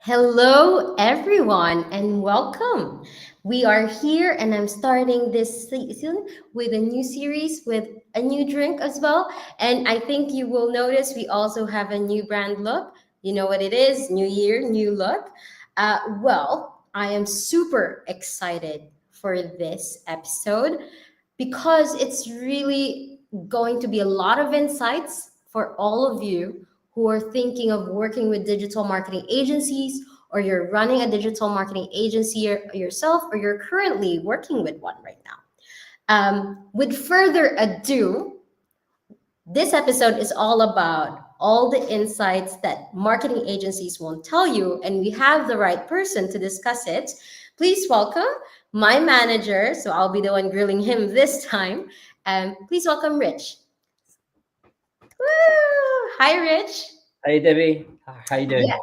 Hello, everyone, and welcome. We are here, and I'm starting this season with a new series with a new drink as well. And I think you will notice we also have a new brand look. You know what it is: new year, new look. I am super excited for this episode because it's really going to be a lot of insights for all of you who are thinking of working with digital marketing agencies, or you're running a digital marketing agency yourself, or you're currently working with one right now. With further ado, this episode is all about all the insights that marketing agencies won't tell you, and we have the right person to discuss it. Please welcome my manager. So I'll be the one grilling him this time. Please welcome Rich. Woo! Hi, Rich. Hey Debbie, how you doing? Yeah,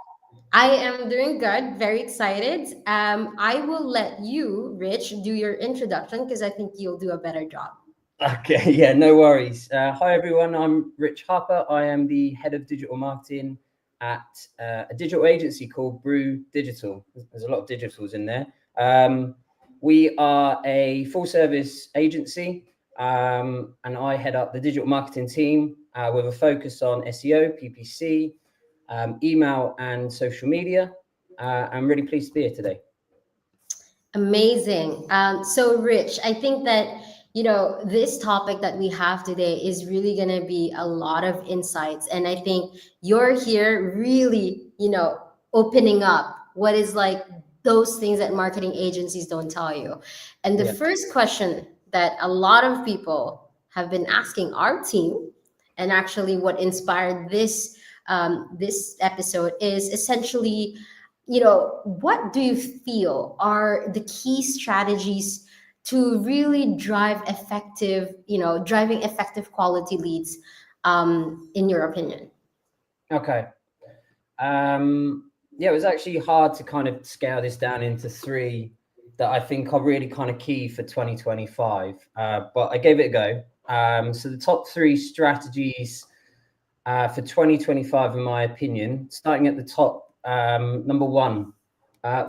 I am doing good. Very excited. I will let you, Rich, do your introduction because I think you'll do a better job. Okay, yeah, no worries. Hi everyone, I'm Rich Harper. I am the head of digital marketing at a digital agency called Brew Digital. There's a lot of digitals in there. We are a full service agency, and I head up the digital marketing team with a focus on SEO, PPC, email, and social media. I'm really pleased to be here today. Amazing. So, Rich, I think that, this topic that we have today is really going to be a lot of insights. And I think you're here really, opening up what is like those things that marketing agencies don't tell you. And the Yeah. first question that a lot of people have been asking our team, and actually what inspired this episode, is essentially, what do you feel are the key strategies to really driving effective quality leads, in your opinion? Okay. Yeah, it was actually hard to kind of scale this down into three that I think are really kind of key for 2025. But I gave it a go. So the top three strategies for 2025, in my opinion, starting at the top, number one,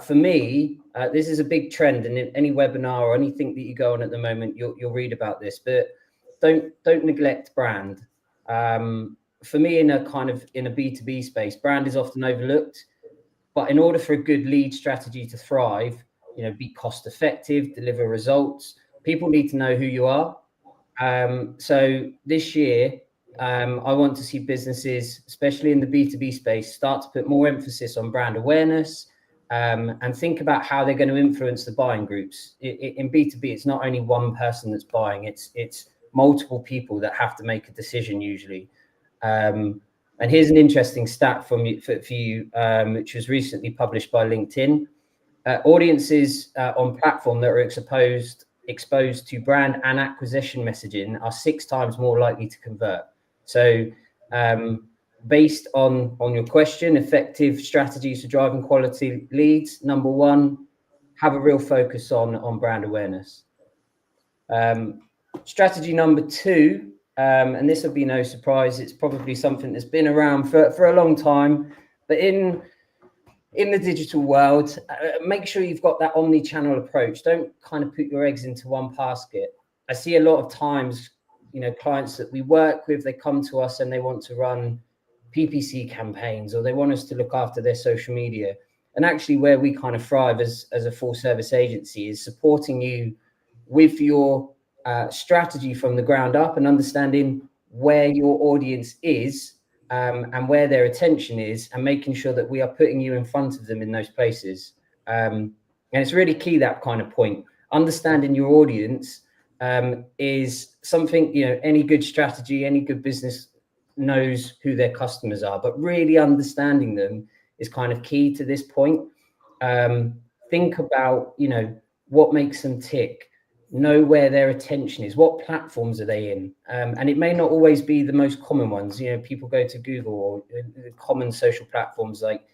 for me, this is a big trend, and in any webinar or anything that you go on at the moment, you'll read about this. But don't neglect brand. For me, in a B2B space, brand is often overlooked. But in order for a good lead strategy to thrive, be cost effective, deliver results, people need to know who you are. So this year, I want to see businesses, especially in the B2B space, start to put more emphasis on brand awareness, and think about how they're going to influence the buying groups. In B2B, it's not only one person that's buying, it's multiple people that have to make a decision usually. And here's an interesting stat for you, which was recently published by LinkedIn. Audiences on platform that are exposed to brand and acquisition messaging are 6 times more likely to convert. So based on your question, effective strategies for driving quality leads, number one, have a real focus on brand awareness. Strategy number two, and this will be no surprise, it's probably something that's been around for a long time, but in the digital world, make sure you've got that omni-channel approach. Don't kind of put your eggs into one basket. I see a lot of times, clients that we work with, they come to us and they want to run PPC campaigns, or they want us to look after their social media. And actually where we kind of thrive as a full service agency is supporting you with your strategy from the ground up and understanding where your audience is, and where their attention is, and making sure that we are putting you in front of them in those places. And it's really key, that kind of point. Understanding your audience is something, any good strategy, any good business knows who their customers are, but really understanding them is kind of key to this point. Think about, what makes them tick. Know where their attention is, what platforms are they in, and it may not always be the most common ones. People go to Google or common social platforms like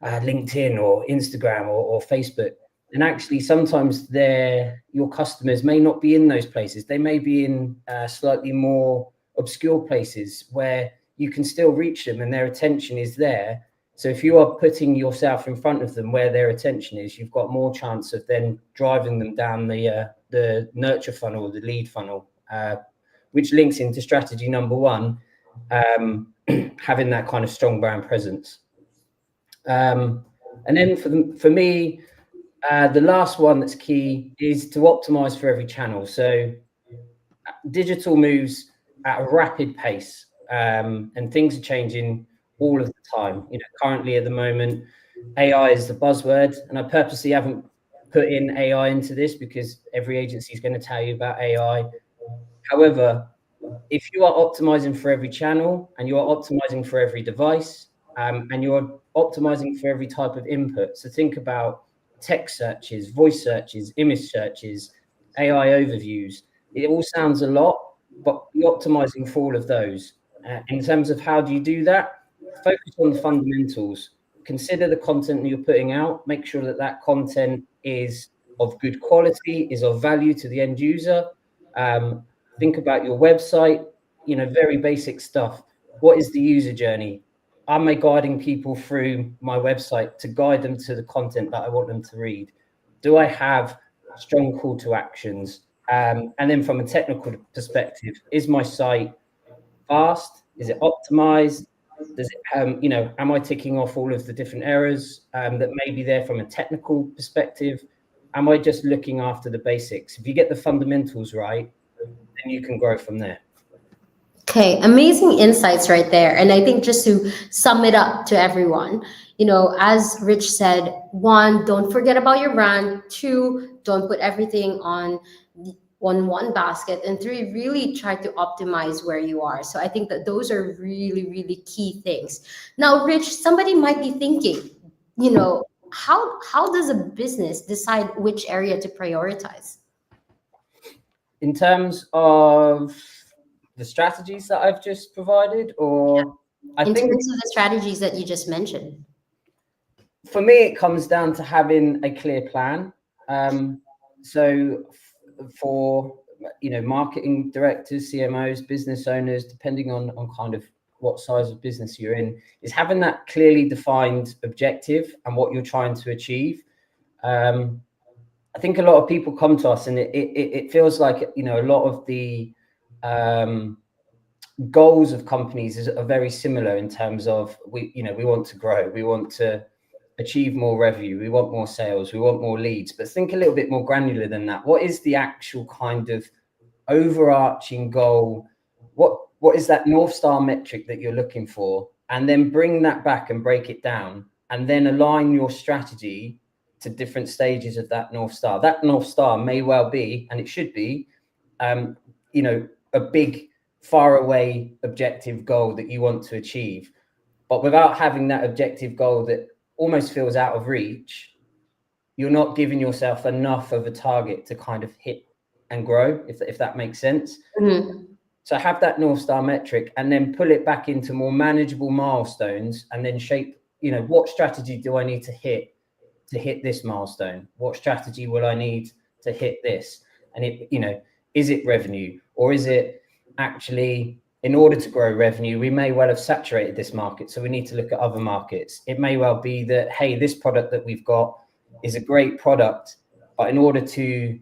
LinkedIn or Instagram or Facebook, and actually sometimes your customers may not be in those places. They may be in slightly more obscure places where you can still reach them and their attention is there, So if you are putting yourself in front of them where their attention is, you've got more chance of then driving them down the nurture funnel, the lead funnel, which links into strategy number one, having that kind of strong brand presence. And then for me, the last one that's key is to optimize for every channel. So digital moves at a rapid pace, and things are changing all of the time. Currently at the moment, AI is the buzzword, and I purposely haven't put in AI into this because every agency is going to tell you about AI. However, if you are optimizing for every channel and you are optimizing for every device, and you're optimizing for every type of input, so think about text searches, voice searches, image searches, AI overviews. It all sounds a lot, but you're optimizing for all of those. In terms of how do you do that, focus on the fundamentals. Consider the content that you're putting out. Make sure that that content is of good quality, is of value to the end user. Think about your website, very basic stuff. What is the user journey? Am I guiding people through my website to guide them to the content that I want them to read? Do I have strong call to actions? And then from a technical perspective, is my site fast? Is it optimized? Does it, am I ticking off all of the different errors that may be there from a technical perspective? Am I just looking after the basics? If you get the fundamentals right, then you can grow from there. Okay, amazing insights right there. And I think just to sum it up to everyone, as Rich said, one, don't forget about your brand. Two, don't put everything on one basket. And three, really try to optimize where you are. So I think that those are really, really key things. Now, Rich, somebody might be thinking, how does a business decide which area to prioritize? In terms of the strategies that I've just provided, or I In think terms of the strategies that you just mentioned? for me, it comes down to having a clear plan. So for marketing directors, CMOs, business owners, depending on kind of what size of business you're in, is having that clearly defined objective and what you're trying to achieve. I think a lot of people come to us and it feels like a lot of the goals of companies are very similar in terms of we want to grow, we want to achieve more revenue, we want more sales, we want more leads. But think a little bit more granular than that. What is the actual kind of overarching goal? What is that North Star metric that you're looking for? And then bring that back and break it down, and then align your strategy to different stages of that North Star. That North Star may well be, and it should be, a big, far away objective goal that you want to achieve. But without having that objective goal that almost feels out of reach, you're not giving yourself enough of a target to kind of hit and grow, if that makes sense. Mm-hmm. So have that North Star metric and then pull it back into more manageable milestones, and then shape, what strategy do I need to hit this milestone? What strategy will I need to hit this? And is it revenue, or is it actually, in order to grow revenue, we may well have saturated this market, so we need to look at other markets. It may well be that, hey, this product that we've got is a great product, but in order to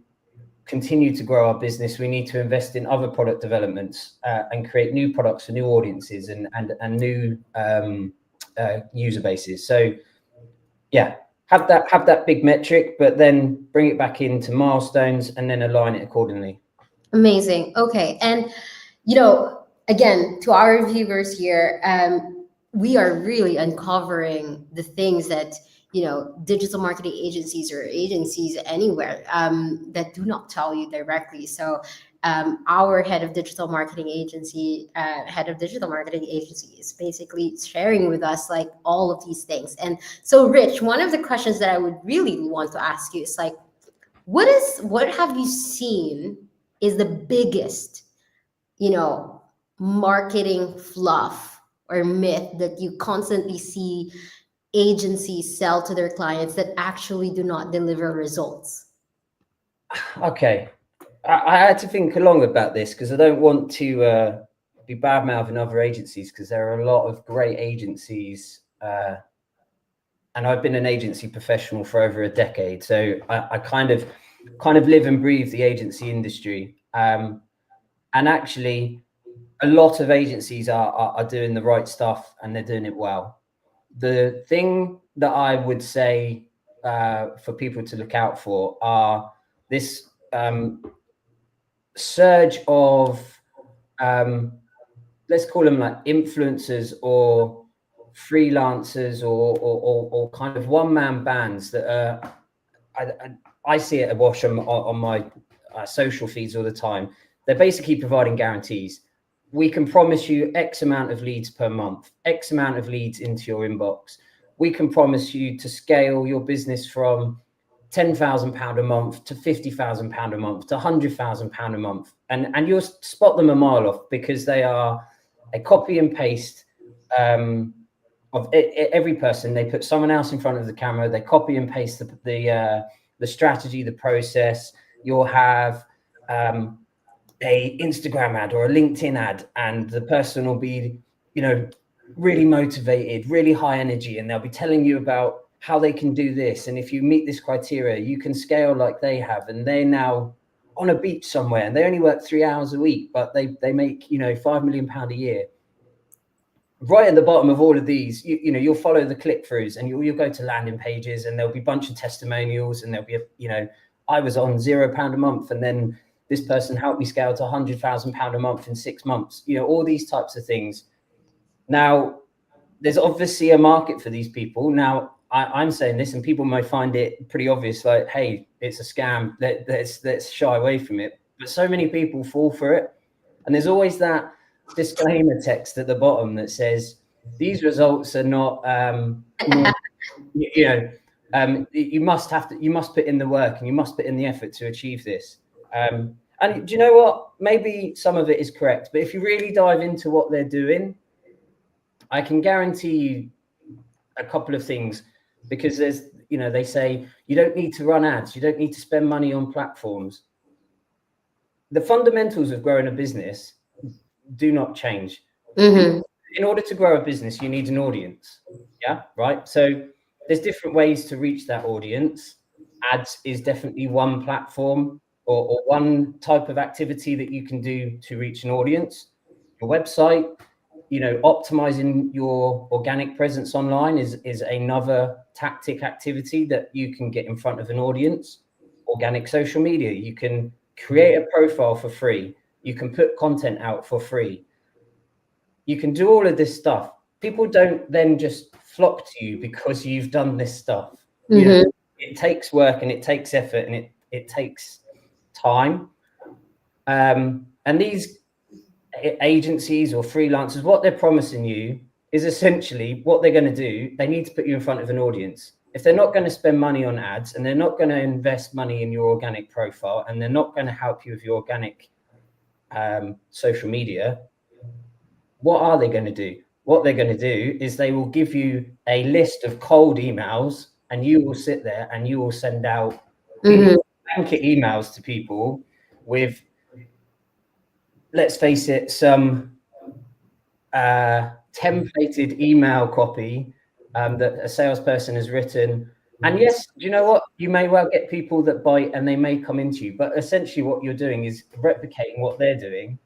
continue to grow our business, we need to invest in other product developments and create new products for new audiences and new user bases. So yeah, have that big metric, but then bring it back into milestones and then align it accordingly. Amazing. Okay. And, again, to our viewers here, we are really uncovering the things that, digital marketing agencies or agencies anywhere that do not tell you directly. So our head of digital marketing agency is basically sharing with us like all of these things. And so, Rich, one of the questions that I would really want to ask you is like, what have you seen is the biggest, marketing fluff or myth that you constantly see agencies sell to their clients that actually do not deliver results? Okay. I had to think long about this because I don't want to be bad mouthing other agencies, because there are a lot of great agencies and I've been an agency professional for over a decade, so I kind of live and breathe the agency industry. And actually, a lot of agencies are doing the right stuff, and they're doing it well. The thing that I would say for people to look out for are this surge of let's call them like influencers or freelancers or kind of one-man bands that are I see it awash on my social feeds all the time. They're basically providing guarantees. We can promise you X amount of leads per month, X amount of leads into your inbox. We can promise you to scale your business from £10,000 a month to £50,000 a month to £100,000 a month. And you'll spot them a mile off because they are a copy and paste of every person. They put someone else in front of the camera. They copy and paste the strategy, the process. You'll have a Instagram ad or a LinkedIn ad, and the person will be, really motivated, really high energy, and they'll be telling you about how they can do this. And if you meet this criteria, you can scale like they have. And they're now on a beach somewhere, and they only work 3 hours a week, but they make, £5 million a year. Right at the bottom of all of these, you'll follow the click-throughs, and you'll go to landing pages, and there'll be a bunch of testimonials, and there'll be I was on £0 a month, and then this person helped me scale to £100,000 a month in 6 months. All these types of things. Now, there's obviously a market for these people. Now, I'm saying this, and people might find it pretty obvious, like, hey, it's a scam. Let's shy away from it. But so many people fall for it, and there's always that disclaimer text at the bottom that says these results are not you must put in the work, and you must put in the effort to achieve this. And do you know what, maybe some of it is correct, but if you really dive into what they're doing, I can guarantee you a couple of things, because there's they say you don't need to run ads, you don't need to spend money on platforms. The fundamentals of growing a business do not change. Mm-hmm. In order to grow a business, you need an audience. Yeah, right. So there's different ways to reach that audience. Ads is definitely one platform or one type of activity that you can do to reach an audience. Your website, optimizing your organic presence online is another tactic activity that you can get in front of an audience. Organic social media, you can create a profile for free. You can put content out for free. You can do all of this stuff. People don't then just flock to you because you've done this stuff. Mm-hmm. It takes work, and it takes effort, and it takes time. And these agencies or freelancers, what they're promising you is essentially what they're going to do. They need to put you in front of an audience. If they're not going to spend money on ads, and they're not going to invest money in your organic profile, and they're not going to help you with your organic social media, what are they going to do? What they're going to do is they will give you a list of cold emails, and you will sit there and you will send out blanket emails to people with, let's face it, some templated email copy that a salesperson has written. And yes, do you know what? You may well get people that bite, and they may come into you, but essentially what you're doing is replicating what they're doing.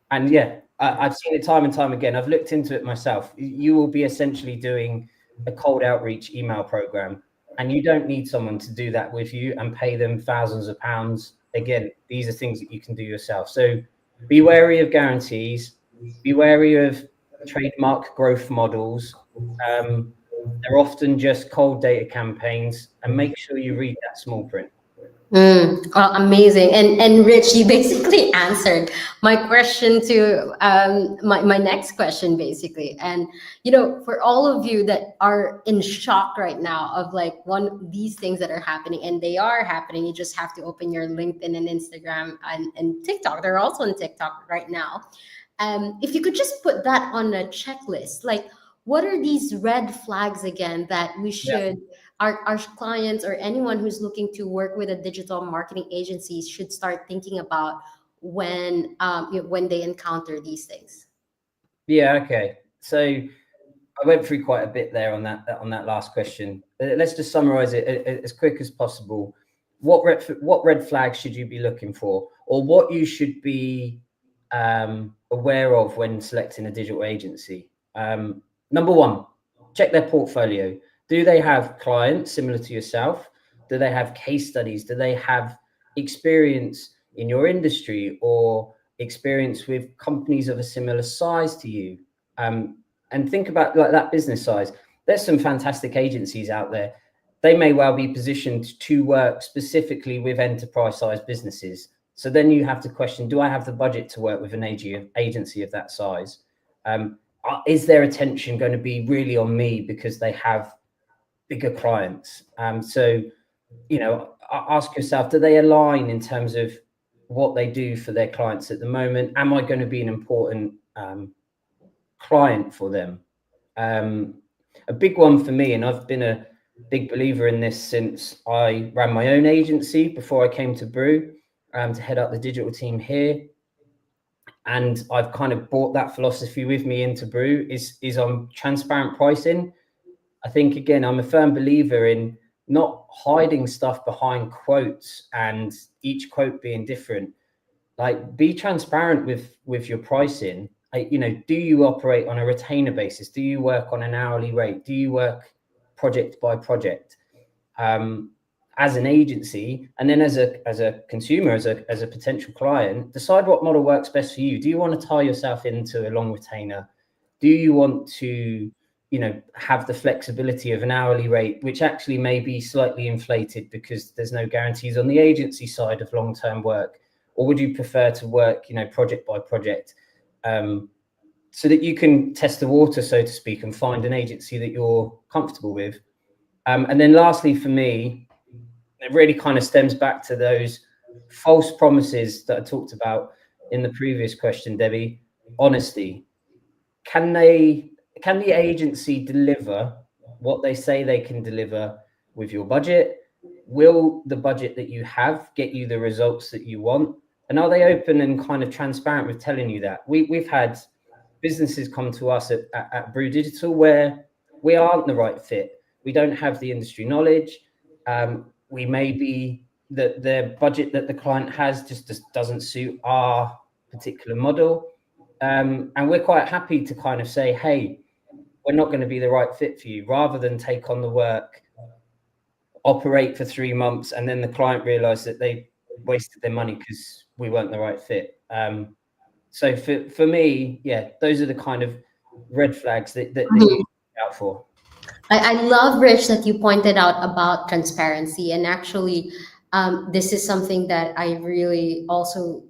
And yeah, I've seen it time and time again. I've looked into it myself. You will be essentially doing a cold outreach email program, and you don't need someone to do that with you and pay them thousands of pounds. Again, these are things that you can do yourself. So be wary of guarantees, be wary of trademark growth models. They're often just cold data campaigns, and make sure you read that small print. Oh, amazing. And Rich, you basically answered my question to my next question, basically. And for all of you that are in shock right now of like these things that are happening, and they are happening, you just have to open your LinkedIn and Instagram and TikTok. They're also on TikTok right now. If you could just put that on a checklist, like what are these red flags again that we should our clients or anyone who's looking to work with a digital marketing agency should start thinking about when they encounter these things? Yeah, okay. So I went through quite a bit there on that last question. Let's just summarize it as quick as possible. What red flags should you be looking for, or what you should be aware of when selecting a digital agency? Number one, check their portfolio. Do they have clients similar to yourself? Do they have case studies? Do they have experience in your industry or experience with companies of a similar size to you? And think about like that business size. There's some fantastic agencies out there. They may well be positioned to work specifically with enterprise sized businesses. So then you have to question, do I have the budget to work with an agency of that size? Is their attention going to be really on me because they have bigger clients? So, ask yourself, do they align in terms of what they do for their clients at the moment? Am I going to be an important client for them? A big one for me, and I've been a big believer in this since I ran my own agency before I came to Brew, to head up the digital team here. And I've kind of brought that philosophy with me into Brew is on transparent pricing. I think, again, I'm a firm believer in not hiding stuff behind quotes and each quote being different. Like, be transparent with your pricing. Do you operate on a retainer basis? Do you work on an hourly rate? Do you work project by project? As an agency, and then as a consumer, as a potential client, decide what model works best for you. Do you want to tie yourself into a long retainer? Do you want to, have the flexibility of an hourly rate, which actually may be slightly inflated because there's no guarantees on the agency side of long-term work? Or would you prefer to work, project by project, so that you can test the water, so to speak, and find an agency that you're comfortable with? And then lastly, for me, it really kind of stems back to those false promises that I talked about in the previous question, Debbie. Honesty. Can the agency deliver what they say they can deliver with your budget? Will the budget that you have get you the results that you want? And are they open and kind of transparent with telling you that? We've had businesses come to us at Brew Digital where we aren't the right fit. We don't have the industry knowledge. We may be that the budget that the client has just doesn't suit our particular model. And we're quite happy to kind of say, hey, we're not going to be the right fit for you, rather than take on the work, operate for 3 months, and then the client realize that they wasted their money because we weren't the right fit. So for me, yeah, those are the kind of red flags that you look out for. I love, Rich, that you pointed out about transparency. And actually, this is something that I really also,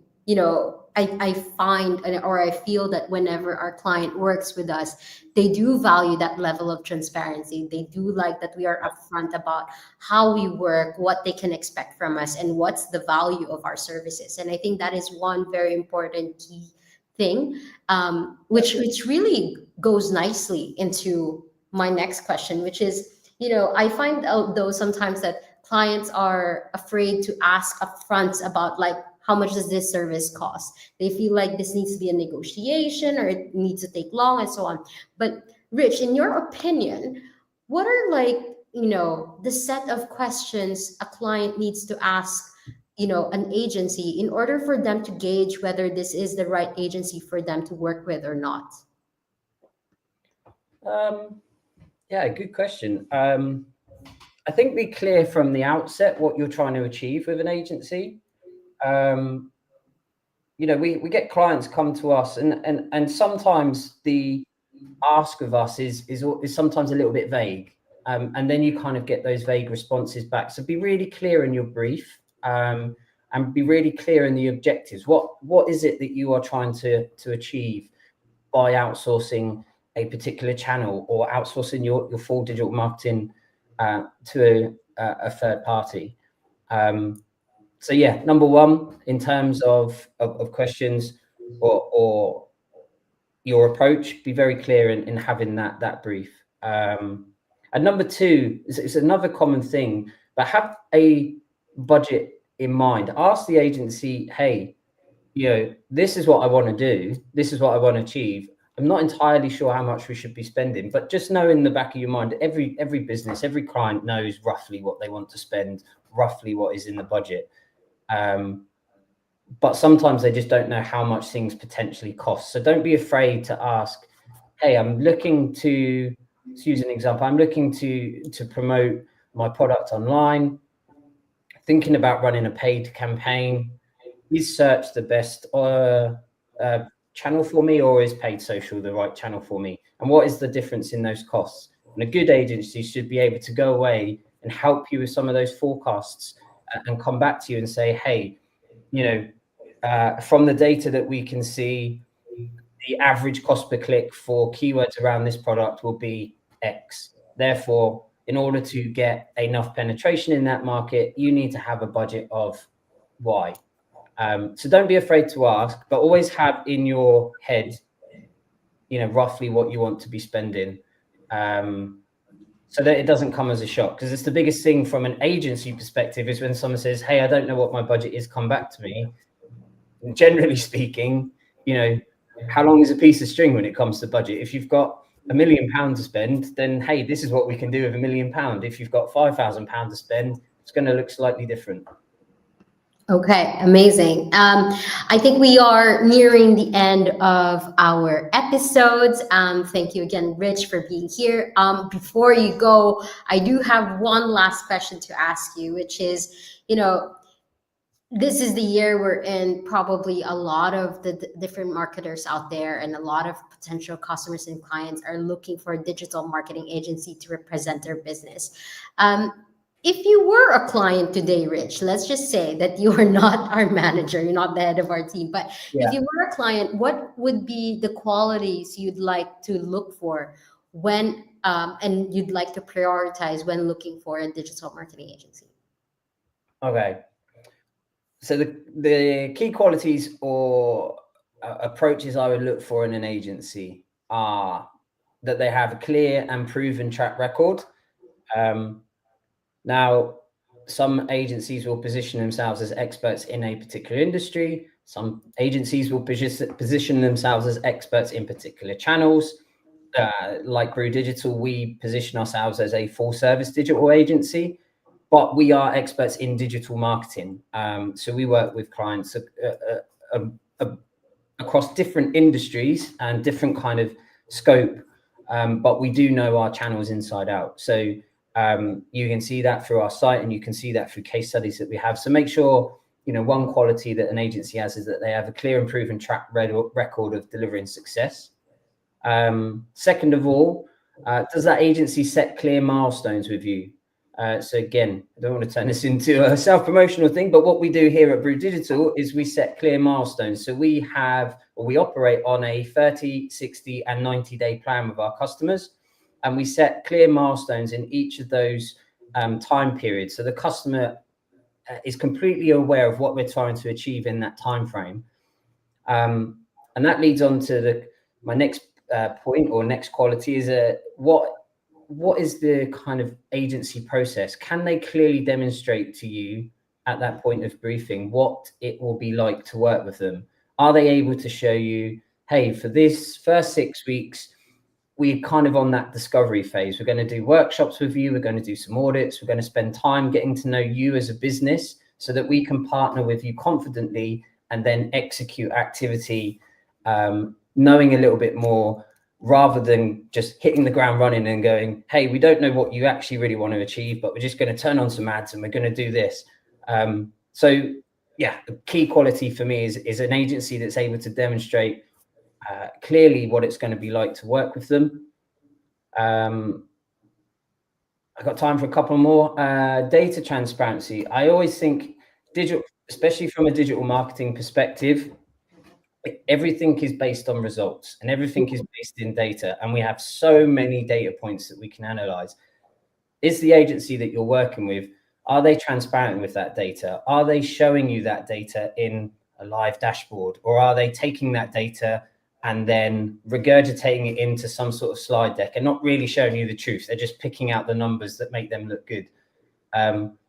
I find or I feel that whenever our client works with us, they do value that level of transparency. They do like that we are upfront about how we work, what they can expect from us, and what's the value of our services. And I think that is one very important key thing, which really goes nicely into my next question, which is, I find out though sometimes that clients are afraid to ask upfront about, like, how much does this service cost? They feel like this needs to be a negotiation or it needs to take long and so on. But Rich, in your opinion, what are, like, the set of questions a client needs to ask, an agency, in order for them to gauge whether this is the right agency for them to work with or not? Yeah, good question. I think be clear from the outset what you're trying to achieve with an agency. We get clients come to us, and sometimes the ask of us is sometimes a little bit vague, and then you kind of get those vague responses back. So be really clear in your brief, and be really clear in the objectives. What is it that you are trying to achieve by outsourcing a particular channel or outsourcing your full digital marketing to a third party? So yeah, number one, in terms of questions or your approach, be very clear in having that brief. And number two, it's another common thing, but have a budget in mind. Ask the agency, hey, this is what I want to do. This is what I want to achieve. I'm not entirely sure how much we should be spending, but just know in the back of your mind, every business, every client knows roughly what they want to spend, roughly what is in the budget. But sometimes they just don't know how much things potentially cost. So don't be afraid to ask, hey, I'm looking to use an example, I'm looking to promote my product online, thinking about running a paid campaign. Is search the best channel for me, or is paid social the right channel for me? And what is the difference in those costs? And a good agency should be able to go away and help you with some of those forecasts and come back to you and say, hey, you know, from the data that we can see, the average cost per click for keywords around this product will be X. Therefore, in order to get enough penetration in that market, you need to have a budget of Y. So don't be afraid to ask, but always have in your head, you know, roughly what you want to be spending, so that it doesn't come as a shock. Because it's the biggest thing from an agency perspective is when someone says, hey, I don't know what my budget is, come back to me. And generally speaking, you know, how long is a piece of string when it comes to budget? If you've got £1 million to spend, then hey, this is what we can do with £1 million. If you've got £5,000 to spend, it's going to look slightly different. Okay, amazing. I think we are nearing the end of our episodes. Thank you again, Rich, for being here. Before you go, I do have one last question to ask you, which is, you know, this is the year we're in. Probably a lot of the different marketers out there and a lot of potential customers and clients are looking for a digital marketing agency to represent their business. If you were a client today, Rich, let's just say that you are not our manager, you're not the head of our team, but Yeah. if you were a client, what would be the qualities you'd like to look for when, and you'd like to prioritize when looking for a digital marketing agency? Okay. So the key qualities or approaches I would look for in an agency are that they have a clear and proven track record. Now, some agencies will position themselves as experts in a particular industry. Some agencies will position themselves as experts in particular channels. Like Brew Digital, we position ourselves as a full service digital agency, but we are experts in digital marketing. So we work with clients across different industries and different kind of scope, but we do know our channels inside out. So you can see that through our site, and you can see that through case studies that we have. So make sure, you know, one quality that an agency has is that they have a clear and proven track record of delivering success. Second of all, does that agency set clear milestones with you? So again, I don't want to turn this into a self-promotional thing, but what we do here at Brew Digital is we set clear milestones. So we operate on a 30, 60 and 90-day plan with our customers, and we set clear milestones in each of those time periods. So the customer is completely aware of what we're trying to achieve in that time frame. And that leads on to my next point or next quality is what is the kind of agency process? Can they clearly demonstrate to you at that point of briefing what it will be like to work with them? Are they able to show you, hey, for this first 6 weeks, we're kind of on that discovery phase. We're going to do workshops with you. We're going to do some audits. We're going to spend time getting to know you as a business so that we can partner with you confidently and then execute activity, knowing a little bit more, rather than just hitting the ground running and going, hey, we don't know what you actually really want to achieve, but we're just going to turn on some ads and we're going to do this. So yeah, the key quality for me is an agency that's able to demonstrate clearly what it's going to be like to work with them. I've got time for a couple more. Data transparency. I always think digital, especially from a digital marketing perspective, everything is based on results and everything is based in data. And we have so many data points that we can analyze. Is the agency that you're working with, are they transparent with that data? Are they showing you that data in a live dashboard, or are they taking that data and then regurgitating it into some sort of slide deck and not really showing you the truth? They're just picking out the numbers that make them look good.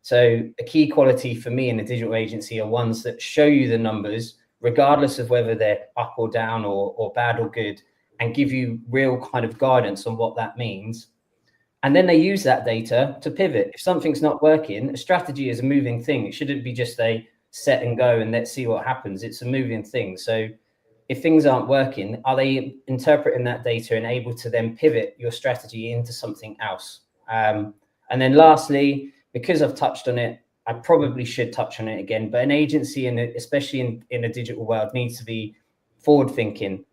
So a key quality for me in a digital agency are ones that show you the numbers, regardless of whether they're up or down or bad or good. and give you real kind of guidance on what that means. And then they use that data to pivot. If something's not working, a strategy is a moving thing. It shouldn't be just a set and go and let's see what happens. It's a moving thing. So if things aren't working, are they interpreting that data and able to then pivot your strategy into something else? And then lastly, because I've touched on it, I probably should touch on it again, but an agency, especially in a digital world, needs to be forward thinking.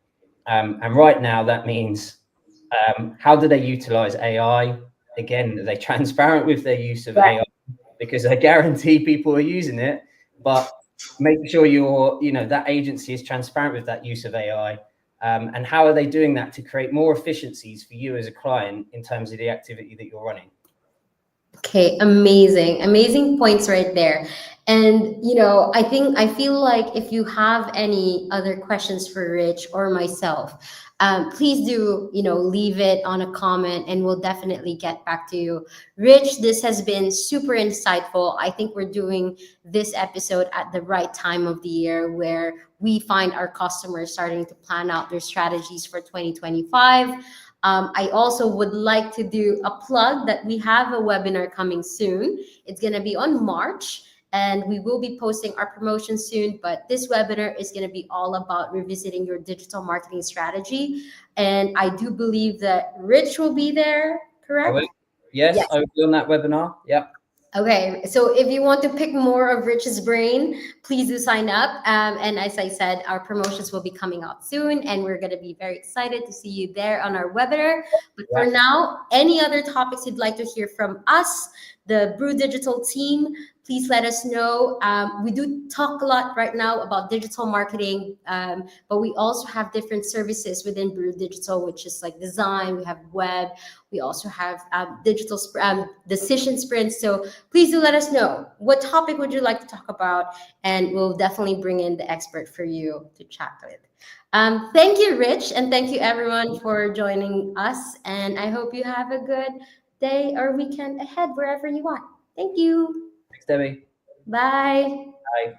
And right now that means, how do they utilize AI? Again, are they transparent with their use of AI? Because I guarantee people are using it, but make sure that agency is transparent with that use of AI. And how are they doing that to create more efficiencies for you as a client in terms of the activity that you're running? Okay, amazing points right there. And I feel like if you have any other questions for Rich or myself, please do leave it on a comment, and we'll definitely get back to you. Rich, this has been super insightful. I think we're doing this episode at the right time of the year, where we find our customers starting to plan out their strategies for 2025. I also would like to do a plug that we have a webinar coming soon. It's going to be on March, and we will be posting our promotion soon. But this webinar is going to be all about revisiting your digital marketing strategy. And I do believe that Rich will be there, correct? Yes, Yes. I will be on that webinar. Yep. Okay, so if you want to pick more of Rich's brain, please do sign up. And as I said, our promotions will be coming out soon, and we're going to be very excited to see you there on our webinar. But for now, any other topics you'd like to hear from us, the Brew Digital team, please let us know. We do talk a lot right now about digital marketing, but we also have different services within Brew Digital, which is like design, we have web, we also have digital decision sprints. So please do let us know, what topic would you like to talk about, and we'll definitely bring in the expert for you to chat with. Thank you, Rich, and thank you everyone for joining us. And I hope you have a good day or weekend ahead wherever you are. Thank you. Thanks, Debbie. Bye. Bye.